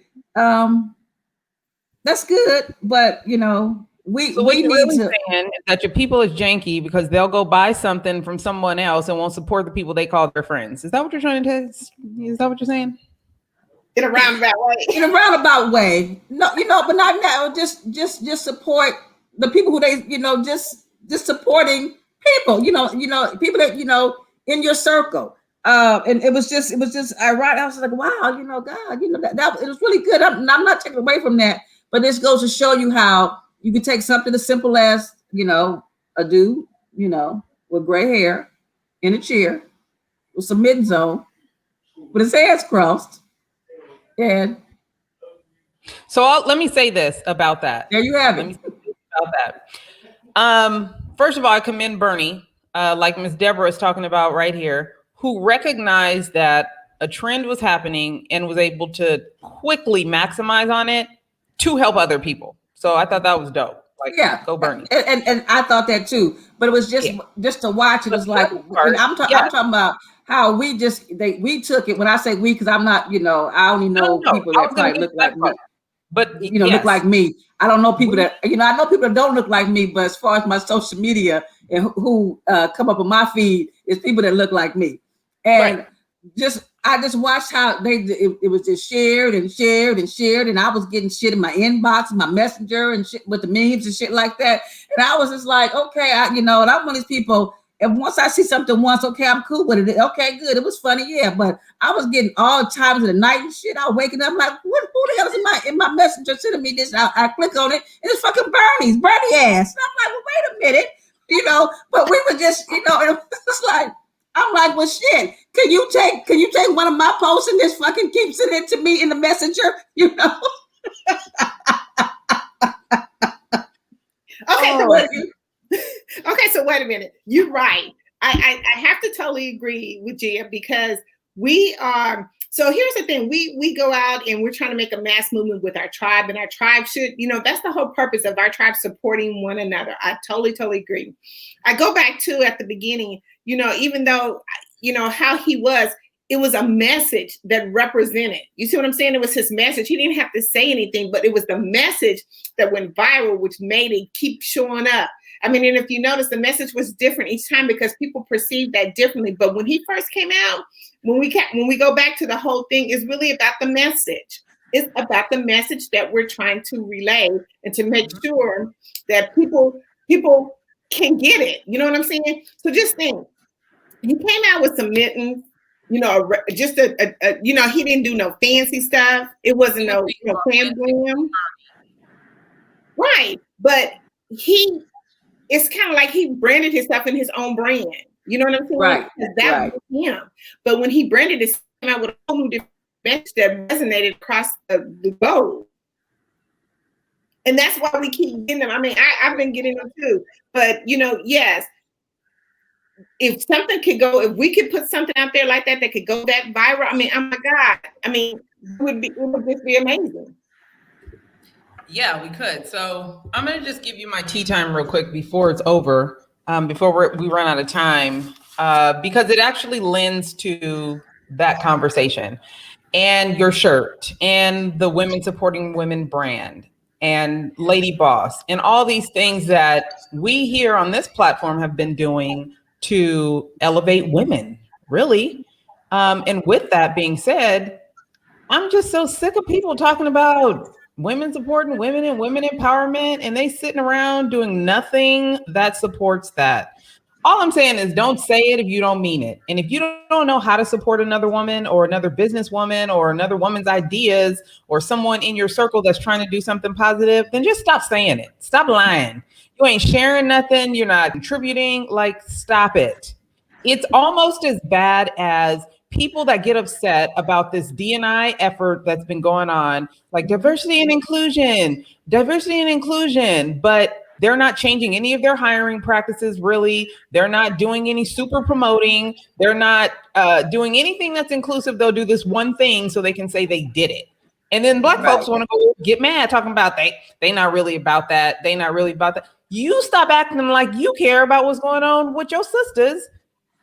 that's good, but we need really to saying that your people is janky because they'll go buy something from someone else and won't support the people they call their friends. Is that what you're trying to? Is that what you're saying? In a roundabout way. In a roundabout way. No, but not now. Just support the people who they, just supporting people, people that, in your circle. And it was just ironic. I was like, wow, God, that it was really good. I'm not taking away from that, but this goes to show you how you can take something as simple as, a dude, with gray hair in a chair with some mittens on, with his hands crossed. And so let me say this about that. There you have it. Let me say this about that. First of all, I commend Bernie, like Miss Deborah is talking about right here, who recognized that a trend was happening and was able to quickly maximize on it to help other people. So I thought that was dope. Like, yeah, go Bernie. And I thought that too. But it was just to watch. It was like, I'm talking about how we took it. When I say we, because I'm not, I only know people that probably look like me. But look like me. I don't know people that, I know people that don't look like me, but as far as my social media and who come up on my feed, is people that look like me. And I just watched how it was just shared and shared and shared, and I was getting shit in my inbox, my messenger, and shit with the memes and shit like that. And I was just like, okay, and I'm one of these people. And once I see something once, okay, I'm cool with it. Okay, good. It was funny, yeah. But I was getting all times of the night and shit. I was waking up like, what? Who the hell is in my messenger sending me this? I click on it, and it's fucking Bernie ass. And I'm like, well, wait a minute, But we were just, it was like, I'm like, well, shit. Can you take one of my posts and just fucking keep sending it to me in the messenger? Okay. Okay, so wait a minute. You're right. I have to totally agree with Gia because we are. So here's the thing. We go out and we're trying to make a mass movement with our tribe, and our tribe should, that's the whole purpose of our tribe supporting one another. I totally agree. I go back to at the beginning, even though, how he was, it was a message that represented. You see what I'm saying? It was his message. He didn't have to say anything, but it was the message that went viral, which made it keep showing up. I mean, and if you notice, the message was different each time because people perceived that differently. But when he first came out, when we go back to the whole thing, it's really about the message. It's about the message that we're trying to relay and to make sure that people can get it. You know what I'm saying? So just think, he came out with some mittens. Just he didn't do no fancy stuff. It wasn't no fan glam. Right. But it's kind of like he branded himself in his own brand. You know what I'm saying? Right. That was him. But when he branded it, he came out with a whole new different message that resonated across the globe. And that's why we keep getting them. I mean, I've been getting them too. But, yes, if something could go, if we could put something out there like that could go that viral, I mean, oh my God. I mean, it would just be amazing. Yeah, we could. So I'm going to just give you my tea time real quick before it's over, before we run out of time, because it actually lends to that conversation and your shirt and the Women Supporting Women brand and Lady Boss and all these things that we here on this platform have been doing to elevate women, really. And with that being said, I'm just so sick of people talking about women supporting women and women empowerment, and they sitting around doing nothing that supports that. All I'm saying is don't say it if you don't mean it. And if you don't know how to support another woman or another businesswoman or another woman's ideas or someone in your circle that's trying to do something positive, then just stop saying it. Stop lying. You ain't sharing nothing. You're not contributing. Like, stop it. It's almost as bad as people that get upset about this D&I effort that's been going on, like diversity and inclusion, but they're not changing any of their hiring practices, really. They're not doing any super promoting. They're not doing anything that's inclusive. They'll do this one thing so they can say they did it. And then Black folks want to go get mad talking about they not really about that. They not really about that. You stop acting like you care about what's going on with your sisters,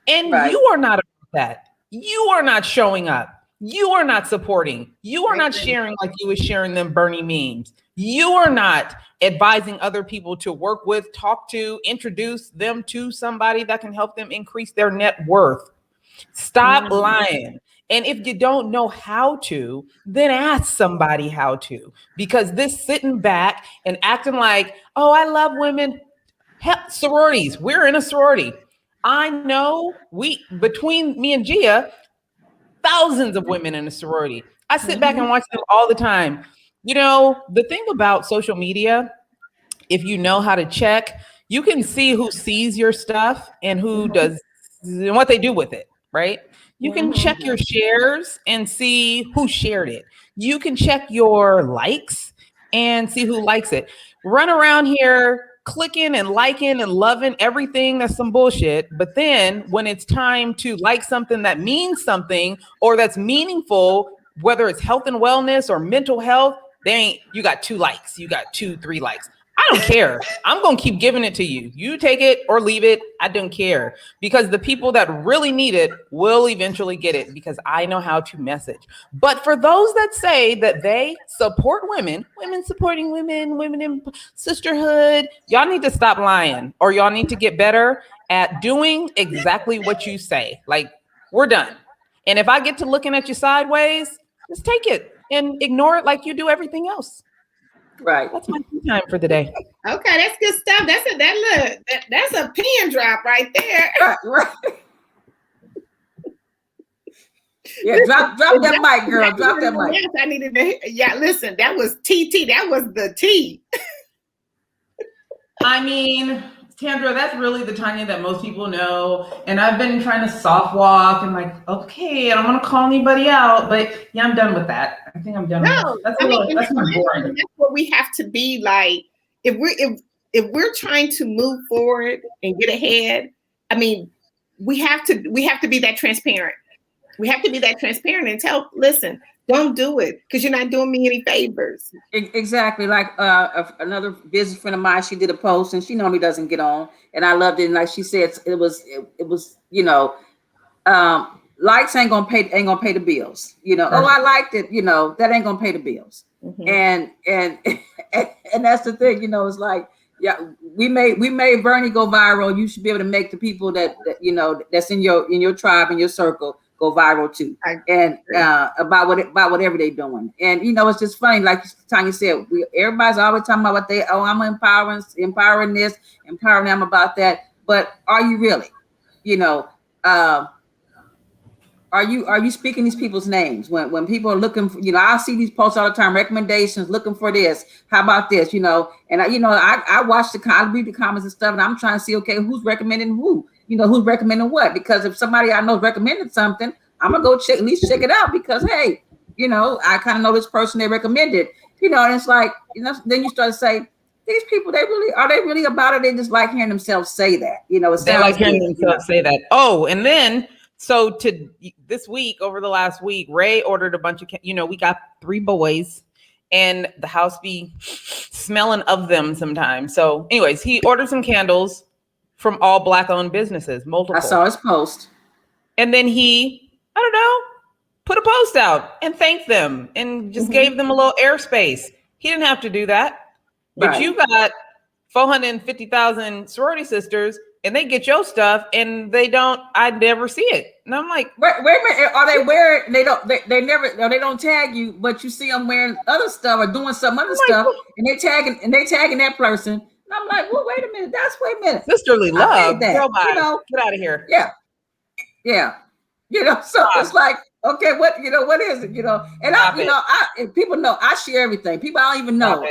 and you are not about that. You are not showing up. You are not supporting. You are not sharing like you was sharing them Bernie memes. You are not advising other people to work with, talk to, introduce them to somebody that can help them increase their net worth. Stop lying. And if you don't know how to, then ask somebody how to. Because this sitting back and acting like, oh, I love women. Hell, sororities. We're in a sorority. I know between me and Gia, thousands of women in a sorority. I sit back and watch them all the time. The thing about social media, if you know how to check, you can see who sees your stuff and who does and what they do with it, right? You can check your shares and see who shared it. You can check your likes and see who likes it. Run around here clicking and liking and loving everything that's some bullshit. But then when it's time to like something that means something or that's meaningful, whether it's health and wellness or mental health, you got 2 likes, you got 2-3 likes. I don't care. I'm going to keep giving it to you. You take it or leave it. I don't care, because the people that really need it will eventually get it, because I know how to message. But for those that say that they support women supporting women, women in sisterhood, y'all need to stop lying, or y'all need to get better at doing exactly what you say. Like, we're done. And if I get to looking at you sideways, just take it and ignore it like you do everything else. Right. That's my tea time for the day. Okay, that's good stuff. That's a pin drop right there. Right. Yeah, drop that mic, girl. Drop that mic. I needed to. Yeah, listen, that was TT. That was the T. I mean, Tandra, that's really the Tonya that most people know. And I've been trying to soft walk and like, okay, I don't want to call anybody out, but yeah, I'm done with that. I think I'm done with that. That's more boring. That's what we have to be like. If we're trying to move forward and get ahead, I mean, we have to be that transparent. We have to be that transparent and listen, don't do it because you're not doing me any favors. Exactly. Like another business friend of mine, she did a post and she normally doesn't get on. And I loved it. And like she said, it was, likes ain't gonna pay the bills. Oh, I liked it, that ain't gonna pay the bills. Mm-hmm. And that's the thing, it's like, yeah, we made Bernie go viral. You should be able to make the people that that's in your tribe, in your circle, go viral too, and about whatever they're doing. And it's just funny, like Tonya said, everybody's always talking about what I'm empowering this, empowering them about that. But are you really? Are you speaking these people's names when people are looking for, I see these posts all the time, recommendations, looking for this, how about this, and I watch I read the comments and stuff, and I'm trying to see, okay, who's recommending who, who's recommending what, because if somebody I know recommended something, I'm gonna go at least check it out, because hey, I kind of know this person they recommended, and it's like, then you start to say, these people, are they really about it? They just like hearing themselves say that, they like hearing themselves say that. Oh, and then so this week, over the last week, Ray ordered a bunch of, we got 3 boys and the house be smelling of them sometimes. So anyways, he ordered some candles from all Black owned businesses, multiple. I saw his post. And then he, I don't know, put a post out and thanked them and just gave them a little airspace. He didn't have to do that. But right. You got 450,000 sorority sisters, and they get your stuff and I never see it. And I'm like, wait a minute, are they wearing, they don't tag you, but you see them wearing other stuff or doing some other stuff, and they tagging that person. And I'm like, well, wait a minute. Sisterly love. Girl, bye. Get out of here. Yeah. So it's like, okay, what is it? And people know I share everything. People I don't even know.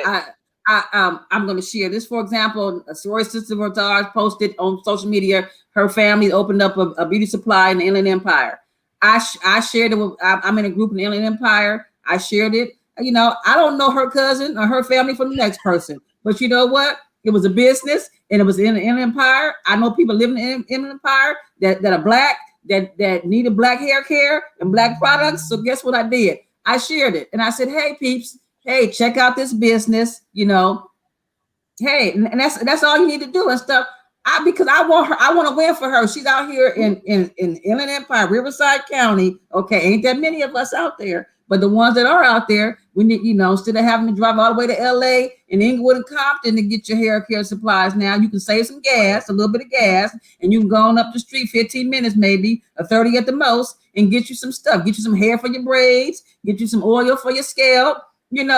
I'm going to share this. For example, a sorority sister of ours posted on social media, her family opened up a beauty supply in the Inland Empire. I shared it I'm in a group in the Inland Empire. I shared it. I don't know her cousin or her family from the next person, but you know what? It was a business and it was in the Inland Empire. I know people living in the Inland Empire that are Black, that needed Black hair care and Black products. So guess what I did? I shared it and I said, hey, peeps, hey, check out this business, hey, and that's all you need to do and stuff. Because I want to win for her. She's out here in Inland Empire, Riverside County. Okay, ain't that many of us out there, but the ones that are out there, we need, instead of having to drive all the way to LA and Inglewood and Compton to get your hair care supplies, now you can save some gas, a little bit of gas, and you can go on up the street 15 minutes, maybe, or 30 at the most, and get you some stuff, get you some hair for your braids, get you some oil for your scalp. Get you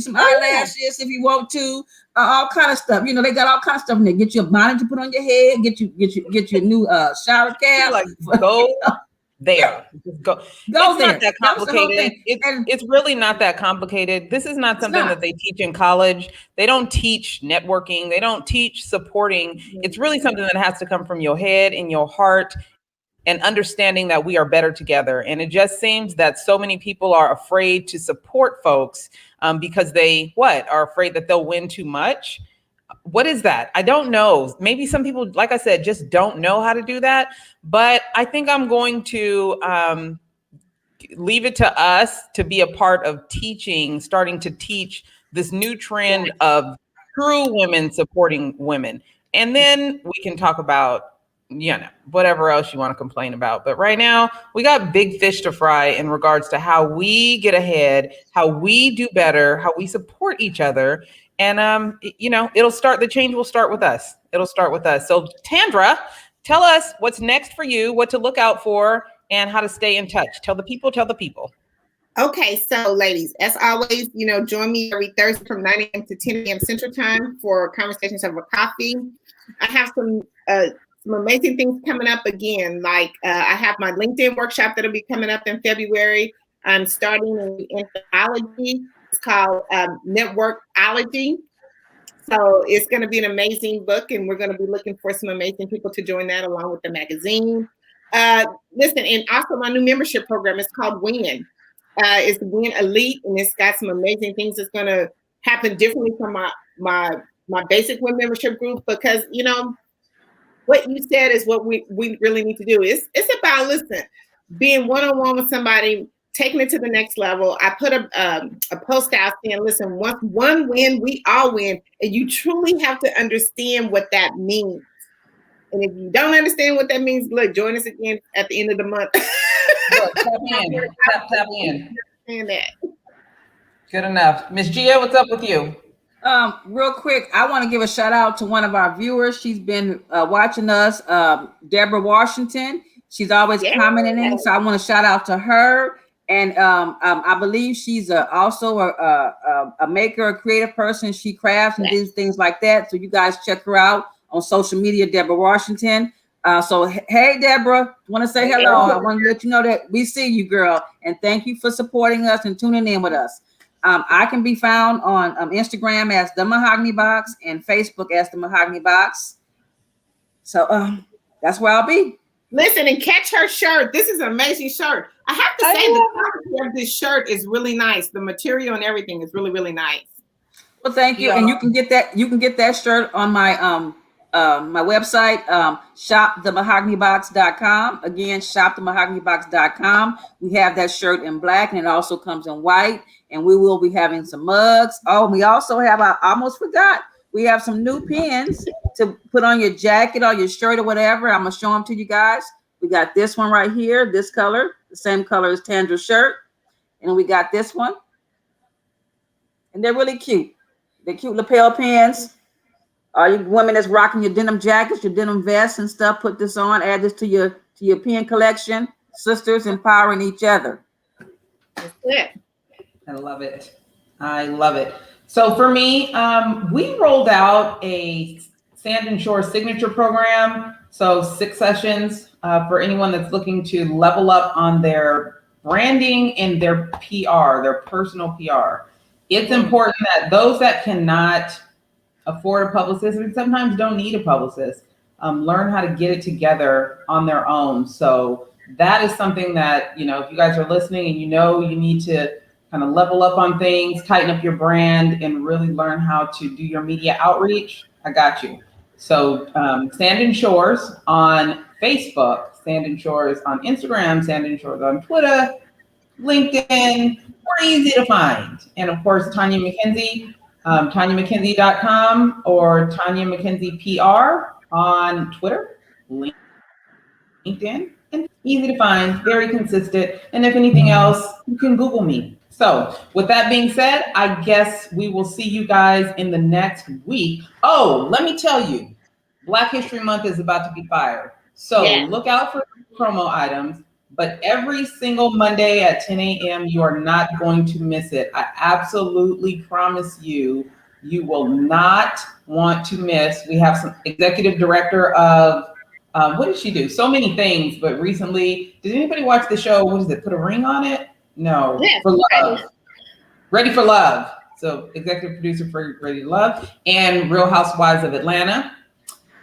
some eyelashes if you want to, all kind of stuff. They got all kind of stuff in there. Get you a bonnet to put on your head. Get you a new shower cap. Like go there. Go it's there. Not that complicated. It's really not that complicated. This is not something that they teach in college. They don't teach networking. They don't teach supporting. It's really something that has to come from your head and your heart, and understanding that we are better together. And it just seems that so many people are afraid to support folks because they are afraid that they'll win too much. What is that? I don't know. Maybe some people, like I said, just don't know how to do that. But I think I'm going to leave it to us to be a part of starting to teach this new trend of true women supporting women. And then we can talk about whatever else you want to complain about. But right now, we got big fish to fry in regards to how we get ahead, how we do better, how we support each other. And, the change will start with us. It'll start with us. So Tandra, tell us what's next for you, what to look out for, and how to stay in touch. Tell the people. Okay, so ladies, as always, join me every Thursday from 9 a.m. to 10 a.m. Central Time for conversations over coffee. I have some amazing things coming up again. Like I have my LinkedIn workshop that'll be coming up in February. I'm starting in anthology. It's called Networkology. So it's going to be an amazing book, and we're going to be looking for some amazing people to join that along with the magazine. Listen, and also my new membership program is called Win. It's Win Elite, and it's got some amazing things that's going to happen differently from my basic Win membership group, because what you said is what we really need to do. It's about, listen, being one-on-one with somebody, taking it to the next level. I put a post out saying, listen, once one win, we all win. And you truly have to understand what that means. And if you don't understand what that means, look, join us again at the end of the month. Look, tap in. Tap in. Understand that. Good enough. Miss Gia, what's up with you? Real quick, I want to give a shout out to one of our viewers. She's been watching us, Deborah Washington. She's always commenting, so I want to shout out to her. And I believe she's also a maker, a creative person. She crafts and does things like that. So you guys check her out on social media, Deborah Washington. So hey, Deborah, want to say hello. I want to let you know that we see you, girl, and thank you for supporting us and tuning in with us. I can be found on Instagram as The Mahogany Box and Facebook as The Mahogany Box. So that's where I'll be. Listen, and catch her shirt. This is an amazing shirt. I have to say the quality of this shirt is really nice. The material and everything is really, really nice. Well, thank you. And you can get that shirt on my my website, shopthemahoganybox.com. Again, shopthemahoganybox.com. We have that shirt in black, and it also comes in white. And we will be having some mugs. Oh, we also have, I almost forgot, we have some new pins to put on your jacket or your shirt or whatever. I'm going to show them to you guys. We got this one right here, this color, the same color as Tandra's shirt. And we got this one. And they're really cute. They're cute lapel pins. All you women that's rocking your denim jackets, your denim vests and stuff, put this on. Add this to your pin collection. Sisters empowering each other. That's it. I love it. I love it. So for me, we rolled out a Sand and Shore signature program. So 6 sessions for anyone that's looking to level up on their branding and their PR, their personal PR. It's important that those that cannot afford a publicist and sometimes don't need a publicist learn how to get it together on their own. So that is something that, if you guys are listening and you need to kind of level up on things, tighten up your brand, and really learn how to do your media outreach, I got you. So Sand and Shores on Facebook, Sand and Shores on Instagram, Sand and Shores on Twitter, LinkedIn, we're easy to find. And of course, Tonya McKenzie, TonyaMcKenzie.com or Tonya McKenzie PR on Twitter, LinkedIn, and easy to find, very consistent. And if anything else, you can Google me. So with that being said, I guess we will see you guys in the next week. Oh, let me tell you, Black History Month is about to be fire. So look out for promo items, but every single Monday at 10 a.m., you are not going to miss it. I absolutely promise you, you will not want to miss. We have some executive director of, what did she do? So many things, but recently, did anybody watch the show? What is it? Put a ring on it? No, for Love. Ready for Love. So executive producer for Ready to Love and Real Housewives of Atlanta.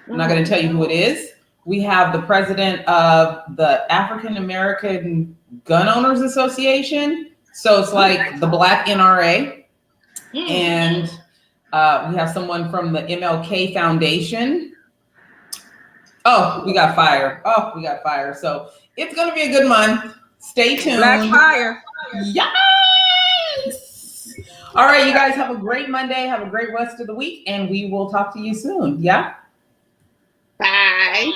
I'm not going to tell you who it is. We have the president of the African American Gun Owners Association. So it's like the Black NRA. And we have someone from the MLK Foundation. Oh, we got fire. So it's going to be a good month. Stay tuned. Black fire. Yes. All right, you guys have a great Monday. Have a great rest of the week, and we will talk to you soon. Yeah. Bye.